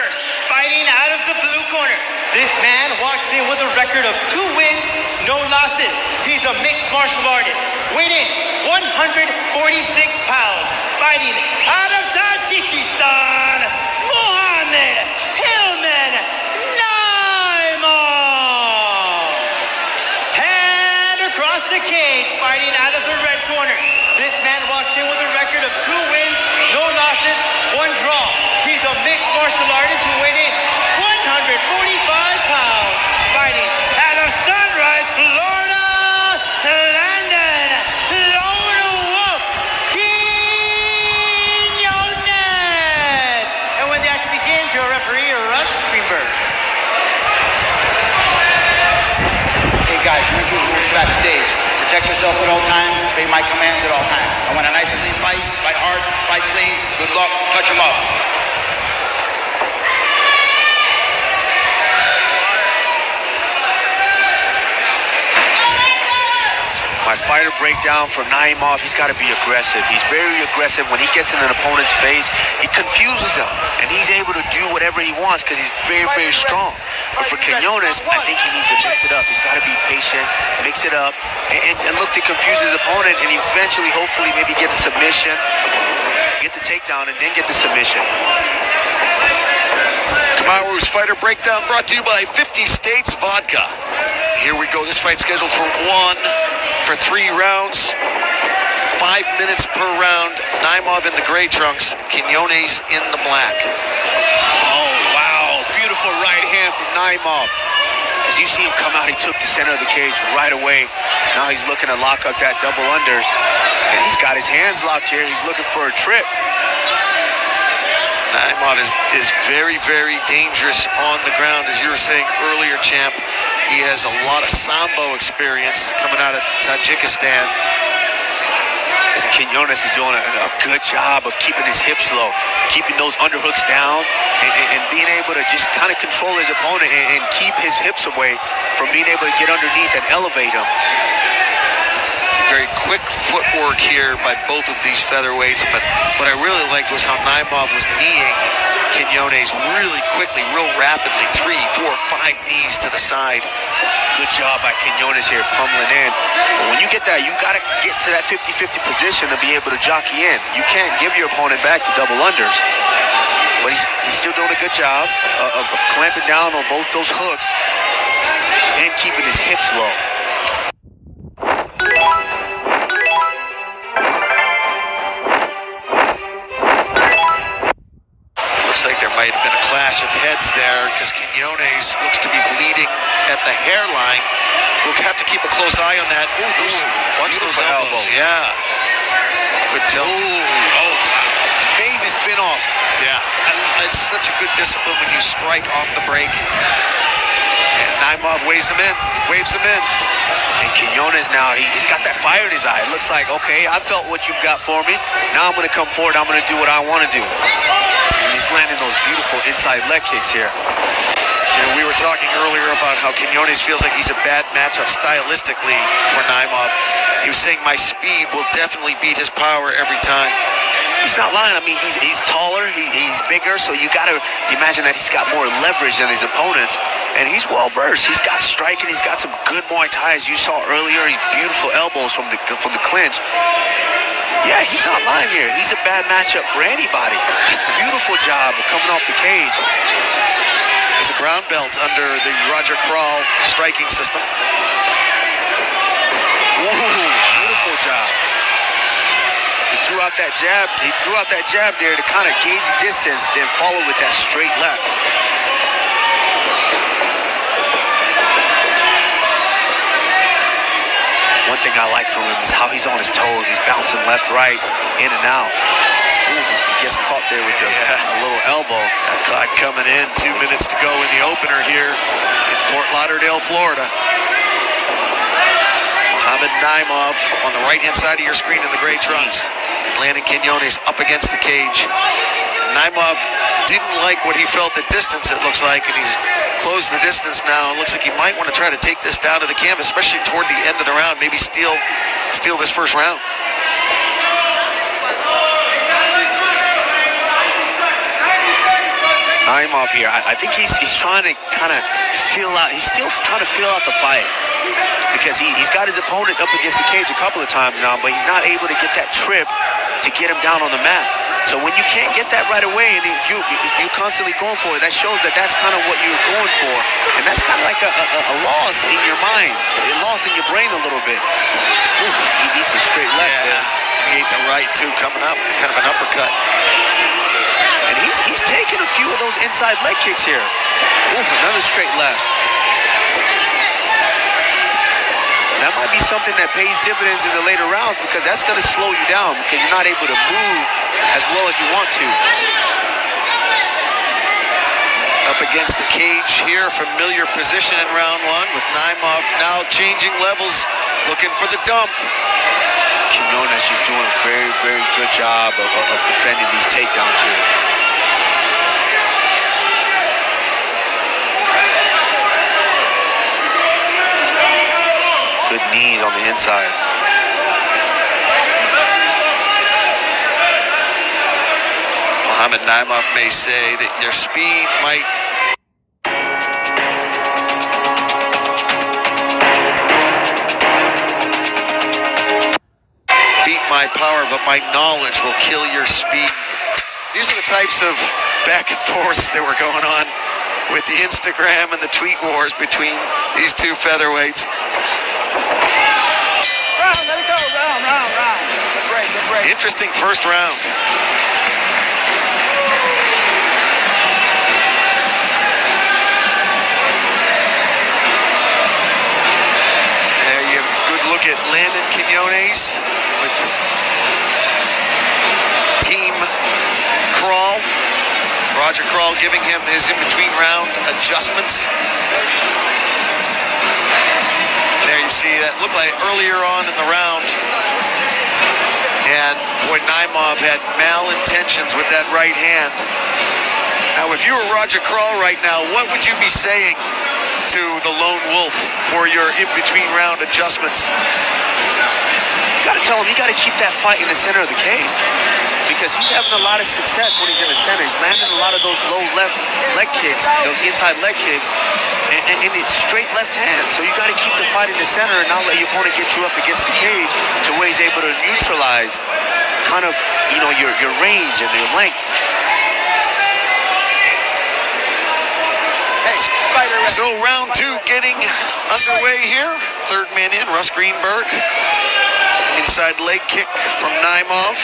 first, fighting out of the blue corner. This man walks in with a record of 2 wins, no losses. He's a mixed martial artist, weighing 146 pounds, fighting out of Tajikistan, Naimov. And across the cage, fighting out of the red corner. This man walks in with a record of 2 wins, no losses, 1 draw. He's a mixed martial artist who weighed in 145 pounds, fighting out of Sunrise, Florida, Landon, Lone Wolf, Quinones. And when the action begins, your referee, Russ Greenberg. Hey guys, remember the rules backstage. Protect yourself at all times, obey my commands at all times. I want a nice clean fight hard, fight clean, good luck, touch them up. My fighter breakdown from Naimov, he's got to be aggressive. He's very aggressive. When he gets in an opponent's face, he confuses them. And he's able to do whatever he wants because he's very, very strong. But for Quinones, I think he needs to mix it up. He's got to be patient, mix it up, and look to confuse his opponent and eventually, hopefully, maybe get the submission, get the takedown, and then get the submission. Kamaru's fighter breakdown brought to you by 50 States Vodka. Here we go. This fight scheduled for 3 rounds. 5 minutes per round. Naimov in the gray trunks, Quinones in the black. Oh, wow. Beautiful right hand from Naimov. As you see him come out, he took the center of the cage right away. Now he's looking to lock up that double unders. And he's got his hands locked here. He's looking for a trip. Naimov is very, very dangerous on the ground, as you were saying earlier, champ. He has a lot of Sambo experience coming out of Tajikistan. As Quinones is doing a good job of keeping his hips low, keeping those underhooks down, and being able to just kind of control his opponent and keep his hips away from being able to get underneath and elevate him. It's a very quick footwork here by both of these featherweights, but what I really liked was how Naimov was kneeing Quinones really quickly, real rapidly. 3, 4, 5 knees to the side. Good job by Quinones here, pummeling in. But when you get that, you got to get to that 50-50 position to be able to jockey in. You can't give your opponent back to double unders. But he's still doing a good job of clamping down on both those hooks and keeping his hips low. Might have been a clash of heads there because Quinones looks to be bleeding at the hairline. We'll have to keep a close eye on that. Watch those elbows. Yeah. Could tell. Oh, amazing spin off. Yeah. It's such a good discipline when you strike off the break. And Naimov waves him in. And Quinones now, he's got that fire in his eye. It looks like, okay, I felt what you've got for me. Now I'm going to come forward. I'm going to do what I want to do. And he's landing those beautiful inside leg kicks here. You know, we were talking earlier about how Quinones feels like he's a bad matchup stylistically for Naimov. He was saying my speed will definitely beat his power every time. He's not lying. I mean, he's taller, he's bigger, so you got to imagine that he's got more leverage than his opponents. And he's well-versed. He's got striking. He's got some good Muay Thai, as you saw earlier. He's beautiful elbows from the clinch. Yeah, he's not lying here. He's a bad matchup for anybody. Beautiful job of coming off the cage. He's a brown belt under the Roger Crawl striking system. Ooh, beautiful job. He threw out that jab there to kind of gauge the distance, then follow with that straight left. One thing I like from him is how he's on his toes. He's bouncing left, right, in and out. Ooh, he gets caught there with a little elbow. That clock coming in, 2 minutes to go in the opener here in Fort Lauderdale, Florida. Muhammad Naimov on the right-hand side of your screen in the gray trunks. Landon Quinones up against the cage. Naimov didn't like what he felt at distance, it looks like, and he's closed the distance now. It looks like he might want to try to take this down to the canvas, especially toward the end of the round, maybe steal this first round. Naimov here. I think he's trying to kind of feel out. He's still trying to feel out the fight because he's got his opponent up against the cage a couple of times now, but he's not able to get that trip to get him down on the mat. So when you can't get that right away, and if you're constantly going for it, that shows that that's kind of what you're going for, and that's kind of like a loss in your mind, a loss in your brain a little bit. Ooh, he eats a straight left there. He ate the right too, coming up, kind of an uppercut. And he's taking a few of those inside leg kicks here. Ooh, another straight left. That might be something that pays dividends in the later rounds because that's going to slow you down because you're not able to move as well as you want to. Up against the cage here, familiar position in round one with Naimov now changing levels, looking for the dump. Quinones is doing a very, very good job of defending these takedowns here. Good knees on the inside. Mohammed Naimov may say that your speed might beat my power, but my knowledge will kill your speed. These are the types of back and forths that were going on with the Instagram and the tweet wars between these two featherweights. Round, let it go. Round. Good break. Interesting first round. There you have a good look at Landon Quinones with Team Crawl. Roger Crawl giving him his in-between round adjustments. There you see that looked like earlier on in the round. And boy, Naimov had malintentions with that right hand. Now, if you were Roger Crawl right now, what would you be saying to the Lone Wolf for your in-between round adjustments? You got to tell him you got to keep that fight in the center of the cage because he's having a lot of success when he's in the center. He's landing a lot of those low left leg kicks, those inside leg kicks, and it's straight left hand. So you got to keep the fight in the center and not let your opponent get you up against the cage to where he's able to neutralize kind of, you know, your range and your length. So round two getting underway here. Third man in, Russ Greenberg. Inside leg kick from Naimov.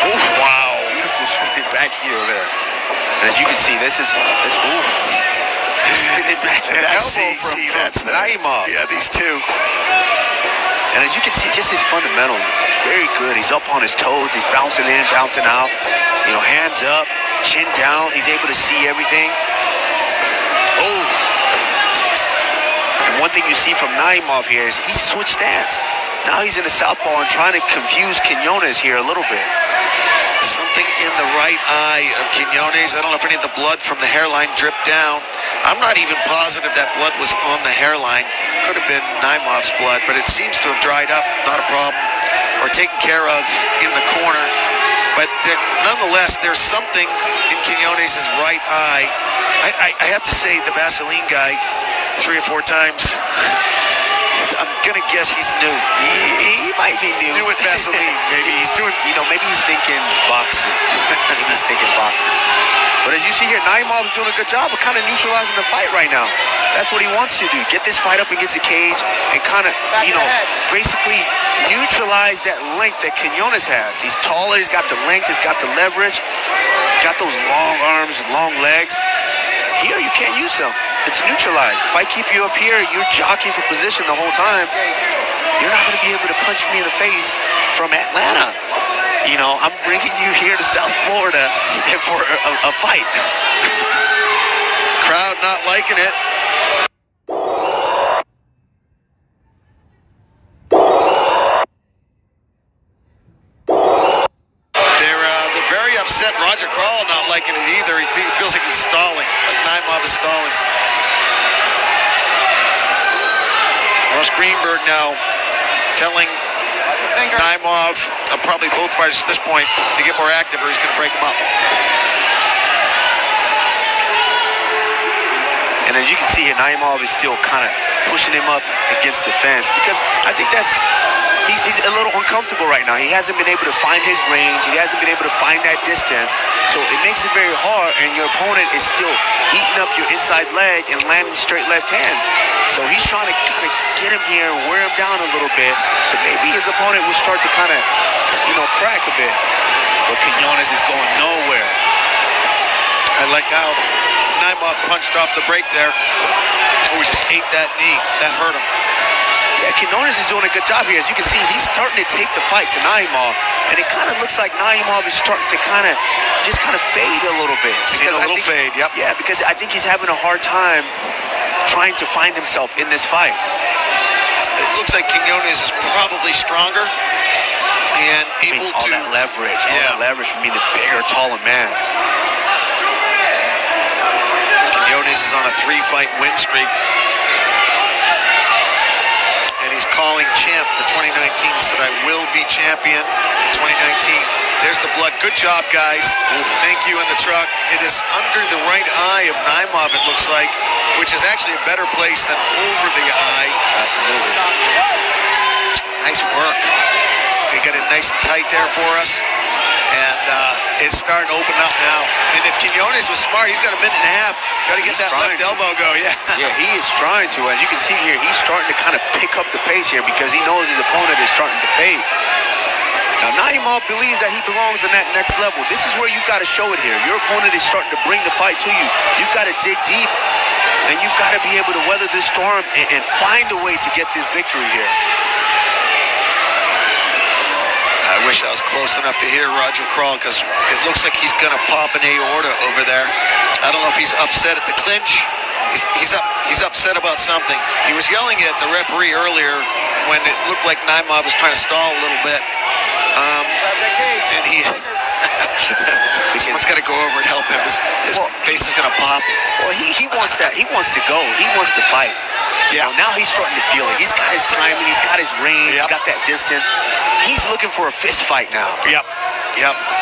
Oh, wow. Beautiful spinning back heel there. And as you can see, this spinning back that elbow from Naimov. Yeah, these two. And as you can see, just his fundamentals, very good. He's up on his toes. He's bouncing in, bouncing out. You know, hands up, chin down. He's able to see everything. Oh. And one thing you see from Naimov here is he switched stance. Now he's in the southpaw and trying to confuse Quinones here a little bit. Something in the right eye of Quinones. I don't know if any of the blood from the hairline dripped down. I'm not even positive that blood was on the hairline. Could have been Naimov's blood, but it seems to have dried up. Not a problem. Or taken care of in the corner. But nonetheless, there's something in Quinones' right eye. I have to say, the Vaseline guy, 3 or 4 times, I'm gonna guess he's new. He might be new. New at Vaseline. Maybe he's doing, maybe he's thinking boxing. But as you see here, Naimov is doing a good job of kind of neutralizing the fight right now. That's what he wants to do. Get this fight up against the cage and kind of, basically neutralize that length that Quinones has. He's taller, he's got the length, he's got the leverage, got those long arms, long legs. Here, you can't use them. It's neutralized. If I keep you up here, you're jockeying for position the whole time. You're not going to be able to punch me in the face from Atlanta. I'm bringing you here to South Florida for a fight. Crowd not liking it. They're very upset. Roger Crawl not liking it either. He feels like he's stalling, but Naimov is stalling. Russ Greenberg now telling Naimov, probably both fighters at this point, to get more active or he's going to break him up. as you can see here, Naimov is still kind of pushing him up against the fence because I think he's a little uncomfortable right now. He hasn't been able to find his range. He hasn't been able to find that distance. So it makes it very hard, and your opponent is still eating up your inside leg and landing straight left hand. So he's trying to kind of get him here and wear him down a little bit. So maybe his opponent will start to kind of, crack a bit. But Quinones is going nowhere. I like how Naimov punched off the break there. Oh, he just ate that knee. That hurt him. Yeah, Quinones is doing a good job here. As you can see, he's starting to take the fight to Naimov. And it kind of looks like Naimov is starting to kind of fade a little bit. Seen a little fade, yep. Yeah, because I think he's having a hard time trying to find himself in this fight. It looks like Quinones is probably stronger and able all to... that leverage, all that leverage from being the bigger, taller man. Quinones is on a 3-fight win streak. And he's calling champ for 2019. He said, I will be champion in 2019. There's the blood. Good job, guys. Thank you in the truck. It is under the right eye of Naimov, it looks like, which is actually a better place than over the eye. Absolutely. Nice work. They got it nice and tight there for us. And it's starting to open up now. And if Quinones was smart, he's got a minute and a half. Got to get that left elbow go, yeah. Yeah, he is trying to. As you can see here, he's starting to kind of pick up the pace here because he knows his opponent is starting to fade. Now, Naimov believes that he belongs in that next level. This is where you've got to show it here. Your opponent is starting to bring the fight to you. You've got to dig deep, and you've got to be able to weather this storm and find a way to get this victory here. I wish I was close enough to hear Roger Crawl because it looks like he's going to pop an aorta over there. I don't know if he's upset at the clinch. He's upset about something. He was yelling at the referee earlier when it looked like Naimov was trying to stall a little bit. And someone's got to go over and help him. His face is going to pop. Well, he wants that. He wants to go. He wants to fight. Yeah. Now he's starting to feel it. He's got his timing. He's got his range. He's got that distance. He's looking for a fist fight now. Yep.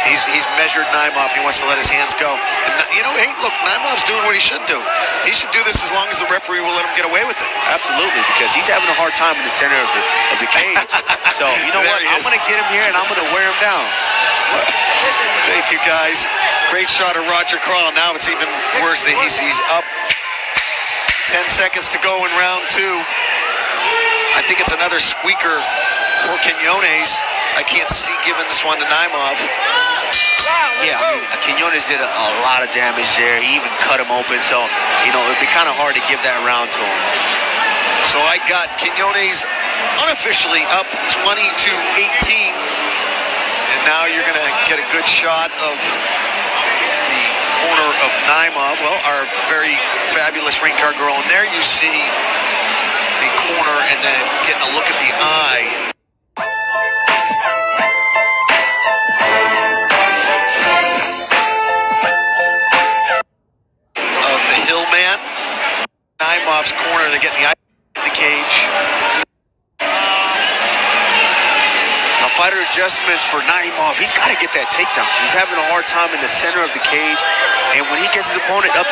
He's measured Naimov. He wants to let his hands go. And, hey, look, Naimov's doing what he should do. He should do this as long as the referee will let him get away with it. Absolutely, because he's having a hard time in the center of the cage. So, you know what? I'm going to get him here, and I'm going to wear him down. Thank you, guys. Great shot of Roger Crawl. Now it's even worse. He's up. 10 seconds to go in round 2. I think it's another squeaker for Quinones. I can't see giving this one to Naimov. Yeah, Quinones did a lot of damage there. He even cut him open, so, it'd be kind of hard to give that round to him. So I got Quinones unofficially up 20-18. And now you're going to get a good shot of the corner of Naimov. Well, our very fabulous ring card girl. And there you see the corner and then getting a look at the eye. Of the Hillman. Naimov's corner, they're getting the eye in the cage. Fighter adjustments for Naimov. He's got to get that takedown. He's having a hard time in the center of the cage, and when he gets his opponent up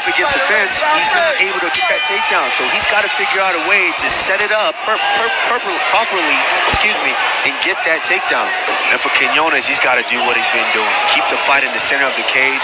against the fence, he's not able to get that takedown. So he's got to figure out a way to set it up properly, and get that takedown. And for Quinones, he's got to do what he's been doing. Keep the fight in the center of the cage,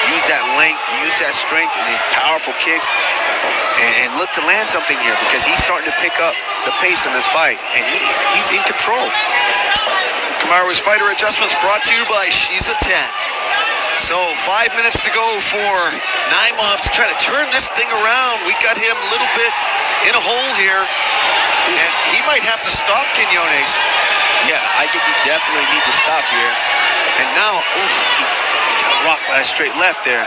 use that length, use that strength, and his powerful kicks, and look to land something here because he's starting to pick up the pace in this fight, and he's in control. Kamaru's Fighter Adjustments brought to you by She's a 10. So 5 minutes to go for Naimov to try to turn this thing around. We got him a little bit in a hole here, and he might have to stop Quinones. Yeah, I think he definitely needs to stop here. And now, he got rocked by a straight left there.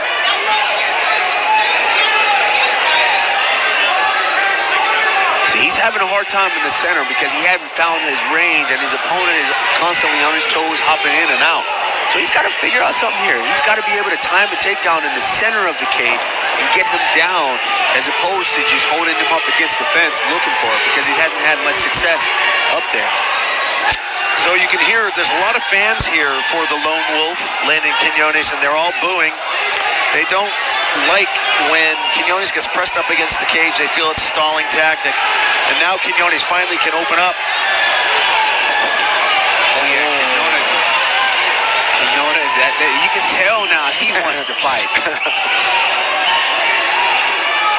So he's having a hard time in the center because he hasn't found his range, and his opponent is constantly on his toes, hopping in and out. So he's got to figure out something here. He's got to be able to time a takedown in the center of the cage and get him down, as opposed to just holding him up against the fence looking for it, because he hasn't had much success up there. So you can hear there's a lot of fans here for the Lone Wolf, Landon Quinones, and they're all booing. They don't like when Quinones gets pressed up against the cage. They feel it's a stalling tactic. And now Quinones finally can open up. Oh, yeah, Quinones, you can tell now he wants to fight.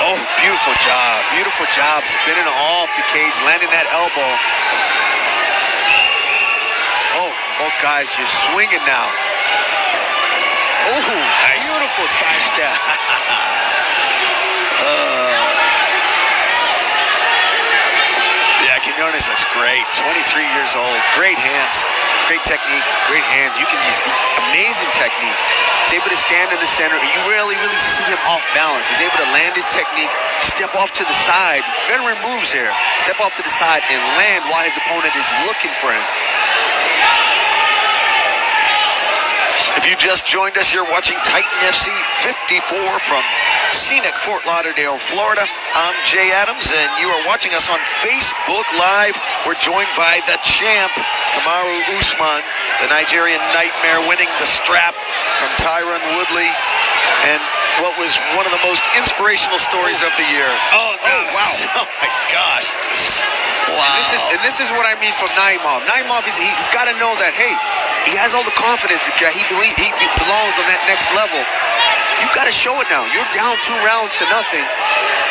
Oh, beautiful job, spinning off the cage, landing that elbow. Oh, both guys just swinging now. Oh, nice. Beautiful side step. Yeah, Quinones looks great. 23 years old. Great hands. Great technique. Great hands. You can just, amazing technique. He's able to stand in the center. You rarely really see him off balance. He's able to land his technique, step off to the side. Veteran moves here. Step off to the side and land while his opponent is looking for him. If you just joined us, you're watching Titan FC 54 from scenic Fort Lauderdale, Florida. I'm Jay Adams, and you are watching us on Facebook Live. We're joined by the champ, Kamaru Usman, the Nigerian Nightmare, winning the strap from Tyron Woodley, and what was one of the most inspirational stories of the year. Oh, wow. Oh, my gosh. Wow. And this is what I mean from Naimov. Naimov, he's got to know that, hey, he has all the confidence because he believes he belongs on that next level. You've got to show it now. You're down 2 rounds to nothing.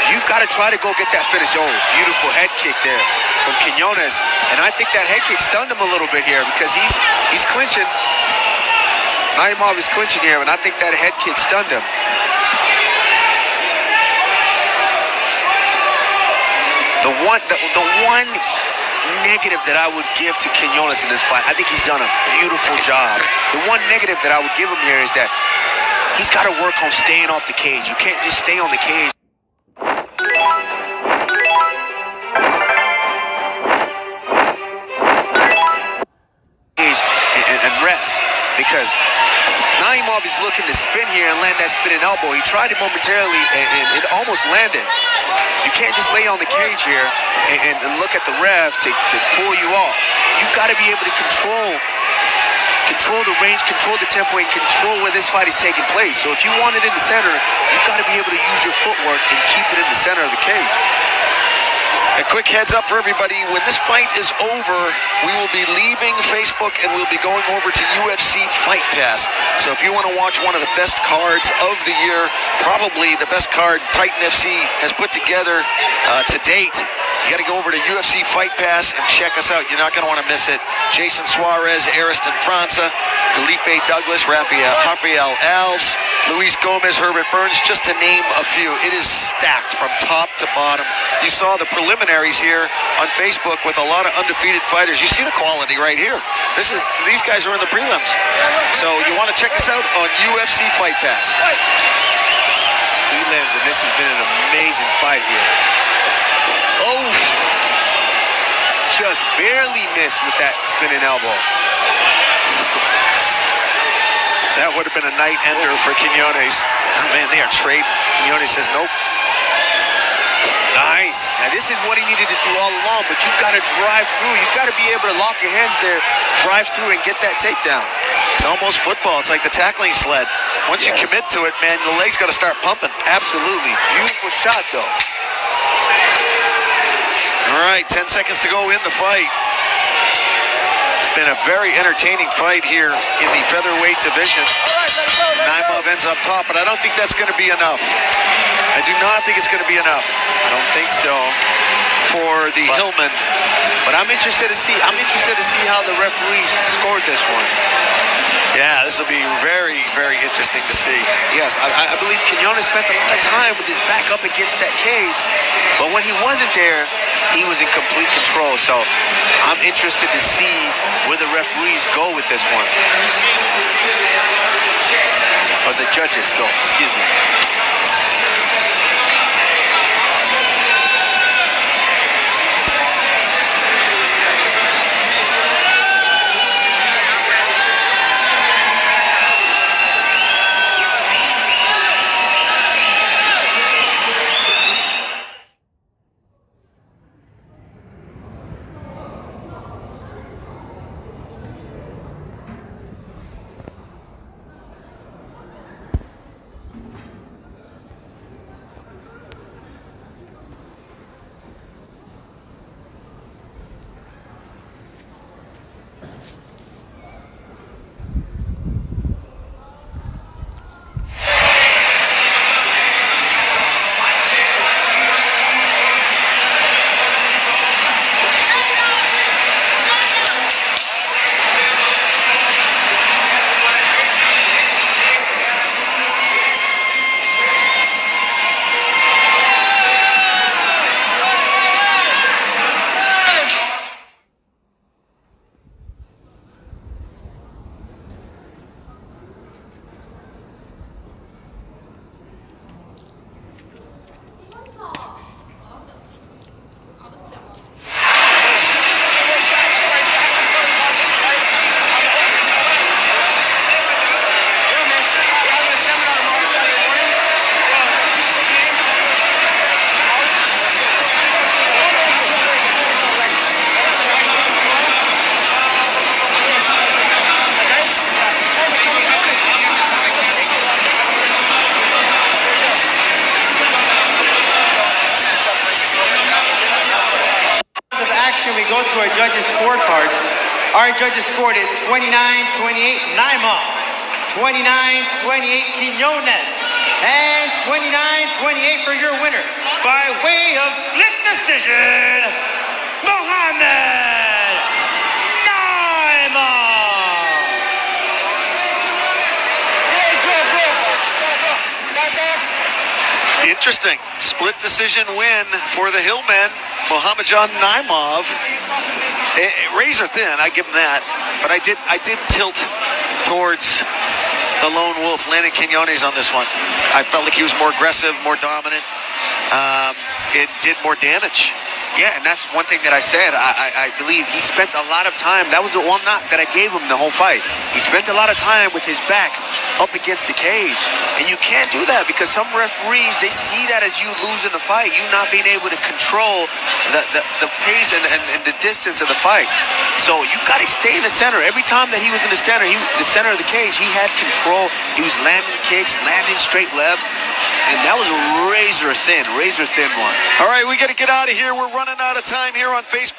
You've got to try to go get that finish. Oh, beautiful head kick there from Quinones. And I think that head kick stunned him a little bit here because he's clinching. Naimov is clinching here, and I think that head kick stunned him. The one negative that I would give to Quinones in this fight, I think he's done a beautiful job. The one negative that I would give him here is that he's got to work on staying off the cage. You can't just stay on the cage and rest, because Naimov is looking to spin here and land that spinning elbow. He tried it momentarily and it almost landed. You can't just lay on the cage here and look at the ref to pull you off. You've got to be able to control the range, control the tempo, and control where this fight is taking place. So if you want it in the center, you've got to be able to use your footwork and keep it in the center of the cage. A quick heads up for everybody, when this fight is over, we will be leaving Facebook and we'll be going over to UFC Fight Pass. So if you want to watch one of the best cards of the year, probably the best card Titan FC has put together to date, you got to go over to UFC Fight Pass and check us out. You're not going to want to miss it. Jason Suarez, Ariston França, Felipe Douglas, Rafael Alves, Luis Gomez, Herbert Burns, just to name a few. It is stacked from top to bottom. You saw the preliminaries here on Facebook with a lot of undefeated fighters. You see the quality right here. These guys are in the prelims. So you want to check us out on UFC Fight Pass. Prelims, and this has been an amazing fight here. Oh, just barely missed with that spinning elbow. That would have been a night ender for Quinones. Oh man, they are trading. Quinones says nope. Nice. Now this is what he needed to do all along, but you've got to drive through. You've got to be able to lock your hands there, drive through, and get that takedown. It's almost football. It's like the tackling sled. Once you commit to it, man, the legs got to start pumping. Absolutely. Beautiful shot, though. All right, 10 seconds to go in the fight. It's been a very entertaining fight here in the featherweight division. Naimov ends up top, but I don't think that's going to be enough. I do not think it's going to be enough. I don't think so for the Hillman. But I'm interested to see how the referees scored this one. Yeah, this will be very, very interesting to see. Yes, I believe Quinones spent a lot of time with his back up against that cage, but when he wasn't there, he was in complete control. So I'm interested to see where the referees go with this one. Or the judges go, excuse me. Our judges scored it 29-28 Naimov, 29-28 Quinones, and 29-28 for your winner by way of split decision, Muhammad Naimov. Interesting. Split decision win for the Hillmen. Muhammadchon Naimov. Razor thin, I give him that. But I did tilt towards the lone wolf, Landon Quinones, on this one. I felt like he was more aggressive, more dominant. It did more damage. Yeah, and that's one thing that I said. I believe he spent a lot of time. That was the one knock that I gave him the whole fight. He spent a lot of time with his back up against the cage. And you can't do that because some referees, they see that as you losing the fight, you not being able to control the pace and the distance of the fight. So you've got to stay in the center. Every time that he was in the center of the cage, he had control. He was landing kicks, landing straight lefts. And that was a razor thin one. All right, we got to get out of here. We're running out of time here on Facebook.